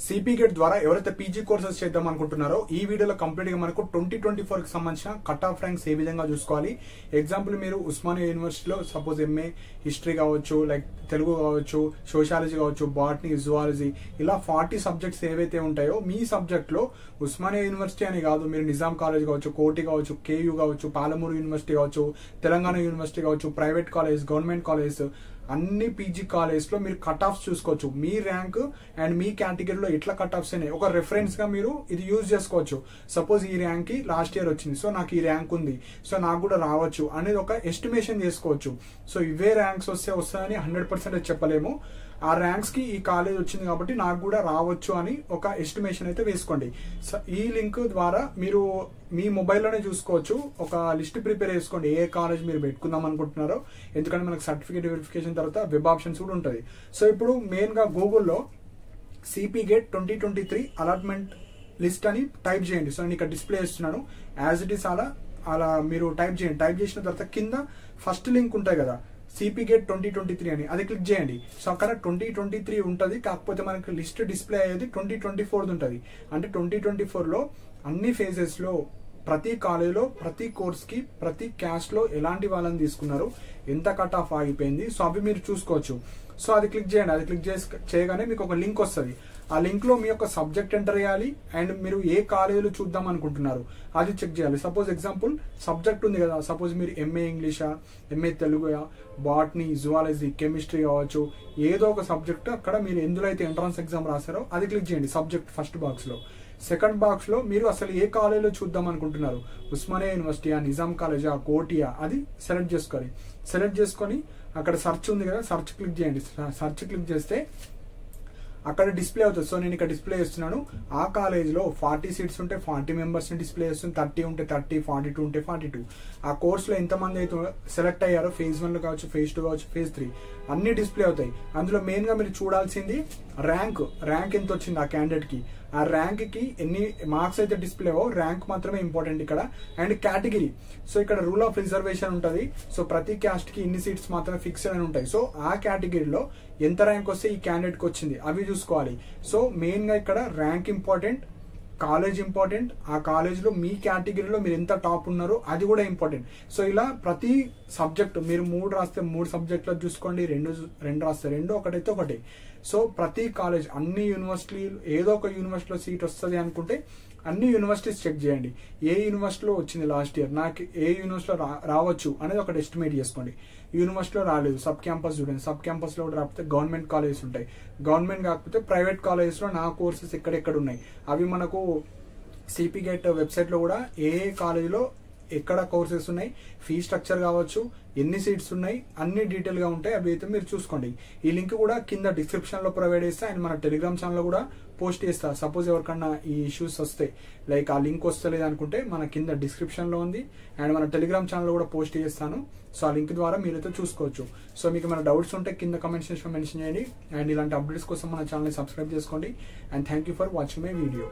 CP gate ద్వారా ఎవరైతే PG courses చేద్దాం అనుకుంటున్నారో ఈ వీడియోలో కంప్లీట్ గా మనకు 2024 కి సంబంధించిన కట్ ఆఫ్ ర్యాంక్స్ ఏ విధంగా చూసుకోవాలి. ఎగ్జాంపుల్ మీరు ఉస్మానియా యూనివర్సిటీలో సపోజ్ ఎంఏ హిస్టరీ కావచ్చు, లైక్ తెలుగు కావచ్చు, సోషాలజీ కావచ్చు, బాటనీ, జువాలజీ ఇలా 40 సబ్జెక్ట్స్ ఏవైతే ఉంటాయో మీ సబ్జెక్ట్ లో ఉస్మానియా యూనివర్సిటీ అని కాదు, మీరు నిజాం కాలేజ్ కావచ్చు, కోటి కావచ్చు, కేయూ కావచ్చు, పాలమూరు యూనివర్సిటీ కావచ్చు, తెలంగాణ యూనివర్సిటీ కావచ్చు, ప్రైవేట్ కాలేజ్, గవర్నమెంట్ కాలేజ్, అన్ని పీజీ కాలేజ్ లో మీరు కట్ ఆఫ్స్ చూసుకోవచ్చు. మీ ర్యాంక్ అండ్ మీ కేటగిరీలో ఎట్లా కట్ ఆఫ్స్ అయినాయి ఒక రెఫరెన్స్ గా మీరు ఇది యూజ్ చేసుకోవచ్చు. సపోజ్ ఈ ర్యాంక్ కి లాస్ట్ ఇయర్ వచ్చింది, సో నాకు ఈ ర్యాంక్ ఉంది, సో నాకు కూడా రావచ్చు అనేది ఒక ఎస్టిమేషన్ చేసుకోవచ్చు. సో ఇవే ర్యాంక్స్ వస్తాయని 100% చెప్పలేము. ఆ ర్యాంక్స్ కి ఈ కాలేజ్ వచ్చింది కాబట్టి నాకు కూడా రావచ్చు అని ఒక ఎస్టిమేషన్ అయితే వేసుకోండి. సో ఈ లింక్ ద్వారా మీరు మీ మొబైల్లోనే చూసుకోవచ్చు. ఒక లిస్ట్ ప్రిపేర్ చేసుకోండి ఏ కాలేజ్ మీరు పెట్టుకుందాం అనుకుంటున్నారో, ఎందుకంటే మనకు సర్టిఫికేట్ వెరిఫికేషన్ తర్వాత వెబ్ ఆప్షన్స్ కూడా ఉంటుంది. సో ఇప్పుడు మెయిన్ గా గూగుల్లో సిపి గేట్ 2023 అలాట్మెంట్ లిస్ట్ అని టైప్ చేయండి. సో నేను ఇక్కడ డిస్ప్లే చేస్తున్నాను, యాజ్ ఇట్ ఈస్ అలా మీరు టైప్ చేయండి. టైప్ చేసిన తర్వాత కింద ఫస్ట్ లింక్ ఉంటాయి కదా సిపి గేట్ 2023 అని, అది క్లిక్ చేయండి. సో అక్కడ 2023 ఉంటుంది, కాకపోతే మనకి లిస్ట్ డిస్ప్లే అయ్యేది 2024 ఉంటుంది. అంటే 2024 లో అన్ని ఫేజెస్ లో ప్రతి కాలేజీలో ప్రతి కోర్స్ కి ప్రతి క్యాస్ట్ లో ఎలాంటి వాళ్ళని తీసుకున్నారు, ఎంత కట్ ఆఫ్ ఆగిపోయింది, సో అవి మీరు చూసుకోవచ్చు. సో అది క్లిక్ చేయండి. అది క్లిక్ చేయగానే మీకు ఒక లింక్ వస్తుంది. ఆ లింక్ లో మీ యొక్క సబ్జెక్ట్ ఎంటర్ చేయాలి అండ్ మీరు ఏ కాలేజీలో చూద్దాం అనుకుంటున్నారు అది చెక్ చేయాలి. సపోజ్ ఎగ్జాంపుల్ సబ్జెక్ట్ ఉంది కదా, సపోజ్ మీరు ఎంఏ ఇంగ్లీషా, ఎంఏ తెలుగుయా, బాటనీ, జువాలజీ, కెమిస్ట్రీ కావచ్చు, ఏదో ఒక సబ్జెక్ట్ అక్కడ మీరు ఎందులో అయితే ఎంట్రన్స్ ఎగ్జామ్ రాశారో అది క్లిక్ చేయండి సబ్జెక్ట్ ఫస్ట్ బాక్స్ లో. సెకండ్ బాక్స్ లో మీరు అసలు ఏ కాలేజీలో చూద్దాం అనుకుంటున్నారు, ఉస్మానియా యూనివర్సిటీయా, నిజాం కాలేజా, కోటియా, అది సెలెక్ట్ చేసుకోవాలి. సెలెక్ట్ చేసుకొని అక్కడ సర్చ్ ఉంది కదా, సర్చ్ క్లిక్ చేయండి. సర్చ్ క్లిక్ చేస్తే అక్కడ డిస్ప్లే అవుతుంది. సో నేను ఇక్కడ డిస్ప్లే చేస్తున్నాను. ఆ కాలేజ్లో 40 సీట్స్ ఉంటే 40 మెంబర్స్ ని డిస్ప్లే చేస్తుంది, 30 ఉంటే 30, 42 ఉంటే 42. ఆ కోర్సులో ఎంతమంది అయితే సెలెక్ట్ అయ్యారో ఫేజ్ 1 లో కావచ్చు, ఫేజ్ 2 కావచ్చు, ఫేజ్ 3 అన్ని డిస్ప్లే అవుతాయి. అందులో మెయిన్ గా మీరు చూడాల్సింది ర్యాంక్ ఎంత వచ్చింది ఆ క్యాండిడేట్ కి, ఆ ర్యాంక్ కి ఎన్ని మార్క్స్ అయితే డిస్ప్లే అవో ర్యాంక్ మాత్రమే ఇంపార్టెంట్ ఇక్కడ. అండ్ కేటగిరీ, సో ఇక్కడ రూల్ ఆఫ్ రిజర్వేషన్ ఉంటుంది. సో ప్రతి క్యాస్ట్ కి ఇన్ని సీట్స్ మాత్రమే ఫిక్స్డ్ అని ఉంటాయి. సో ఆ కేటగిరీలో ఎంత ర్యాంక్ వస్తే ఈ క్యాండిడేట్ కి వచ్చింది అవి చూసుకోవాలి. సో మెయిన్ గా ఇక్కడ ర్యాంక్ ఇంపార్టెంట్, కాలేజ్ ఇంపార్టెంట్, ఆ కాలేజ్ లో మీ కేటగిరీలో మీరు ఎంత టాప్ ఉన్నారో అది కూడా ఇంపార్టెంట్. సో ఇలా ప్రతి సబ్జెక్ట్ మీరు 3 రాస్తే 3 సబ్జెక్టులో చూసుకోండి, 2 రాస్తే 2, ఒకటైతే ఒకటి. సో ప్రతి కాలేజ్, అన్ని యూనివర్సిటీలు ఏదో ఒక యూనివర్సిటీలో సీట్ వస్తుంది అనుకుంటే అన్ని యూనివర్సిటీస్ చెక్ చేయండి. ఏ యూనివర్సిటీలో వచ్చింది లాస్ట్ ఇయర్, నాకు ఏ యూనివర్సిటీలో రావచ్చు అనేది ఒకటి ఎస్టిమేట్ చేసుకోండి. యూనివర్సిటీలో రాలేదు, సబ్ క్యాంపస్ చూడండి. సబ్ క్యాంపస్ లో కూడా రాకపోతే గవర్నమెంట్ కాలేజెస్ ఉంటాయి, గవర్నమెంట్ కాకపోతే ప్రైవేట్ కాలేజెస్ లో నా కోర్సెస్ ఎక్కడెక్కడ ఉన్నాయి అవి మనకు సిపి గేట్ వెబ్సైట్ లో కూడా ఏ కాలేజీలో ఎక్కడ కోర్సెస్ ఉన్నాయి, ఫీ స్ట్రక్చర్ కావచ్చు, ఎన్ని సీట్స్ ఉన్నాయి, అన్ని డీటెయిల్ గా ఉంటాయి. అవి అయితే మీరు చూసుకోండి. ఈ లింక్ కూడా కింద డిస్క్రిప్షన్ లో ప్రొవైడ్ చేస్తా అండ్ మన టెలిగ్రామ్ ఛానల్ లో కూడా పోస్ట్ చేస్తా. సపోజ్ ఎవరికన్నా ఈ ఇష్యూస్ వస్తాయి, లైక్ ఆ లింక్ వస్తలేదు అనుకుంటే మన కింద డిస్క్రిప్షన్ లో ఉంది అండ్ మన టెలిగ్రామ్ ఛానల్ లో కూడా పోస్ట్ చేస్తాను. సో ఆ లింక్ ద్వారా మీరైతే చూసుకోవచ్చు. సో మీకు మన డౌట్స్ ఉంటే కింద కమెంట్ సెక్షన్ లో మెన్షన్ చేయండి అండ్ ఇలాంటి అప్డేట్స్ కోసం మన ఛానల్ ని సబ్స్క్రైబ్ చేసుకోండి. And thank you for watching my video.